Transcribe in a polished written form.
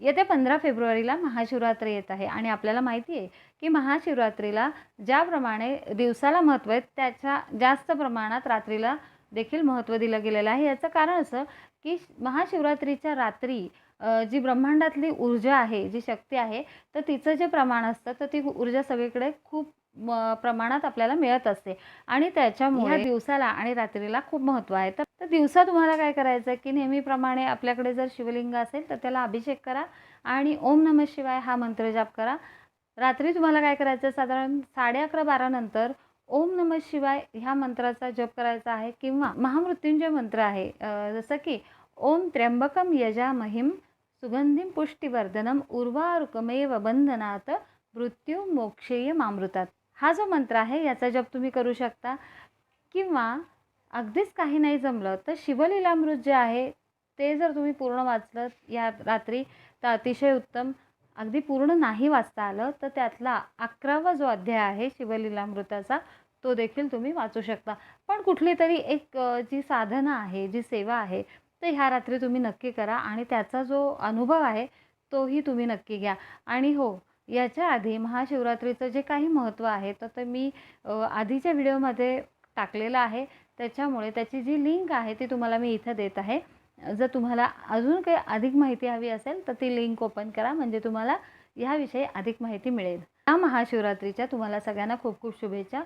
येत्या 15 फेब्रुवारीला महाशिवरात्री येत आहे आणि आपल्याला माहिती आहे की महाशिवरात्रीला ज्याप्रमाणे दिवसाला महत्त्व आहे त्याच्या जास्त प्रमाणात रात्रीला देखील महत्त्व दिलं गेलेलं आहे। याचं कारण असं की महाशिवरात्रीच्या रात्री जी ब्रह्मांडातली ऊर्जा आहे, जी शक्ती आहे, तर तिचं जे प्रमाण असतं तर ती ऊर्जा सगळीकडे खूप प्रमाणात आपल्याला मिळत असते आणि त्याच्यामुळे ह्या दिवसाला आणि रात्रीला खूप महत्त्व आहे। तर दिवसा तुम्हाला काय करायचं आहे की नेहमीप्रमाणे आपल्याकडे जर शिवलिंग असेल तर त्याला अभिषेक करा आणि ओम नमः शिवाय हा मंत्र जप करा। रात्री तुम्हाला काय करायचं आहे, साधारण 11:30-12 नंतर ओम नमः शिवाय ह्या मंत्राचा जप करायचा आहे किंवा महामृत्युंजय मंत्र आहे, जसं की ओम त्र्यंबकम यजामहिं सुगंधिं पुष्टिवर्धनम उर्वारुकमेव बंधनात मृत्यू मोक्षेय मामृतात। हा जो मंत्र आहे याचा जप तुम्ही करू शकता किंवा अगदीच काही नाही जमलं तर शिवलीलामृत जे आहे ते जर तुम्ही पूर्ण वाचलं या रात्री तर अतिशय उत्तम। अगदी पूर्ण नाही वाचता आलं तर त्यातला 11वा जो अध्याय आहे शिवलीलामृताचा तो देखील तुम्ही वाचू शकता। पण कुठली तरी एक जी साधना आहे, जी सेवा आहे, तर ह्या रात्री तुम्ही नक्की करा आणि त्याचा जो अनुभव आहे तोही तुम्ही नक्की घ्या। आणि हो, याच्या आधी महाशिवरात्रीचं जे काही महत्त्व आहे तर ते मी आधीच्या व्हिडिओमध्ये टाकलेलं आहे, त्याच्यामुळे त्याची जी लिंक आहे ती तुम्हाला मी इथं देत आहे। जर तुम्हाला अजून काही अधिक माहिती हवी असेल तर ती लिंक ओपन करा, म्हणजे तुम्हाला ह्याविषयी अधिक माहिती मिळेल। या महाशिवरात्रीच्या तुम्हाला सगळ्यांना खूप खूप शुभेच्छा।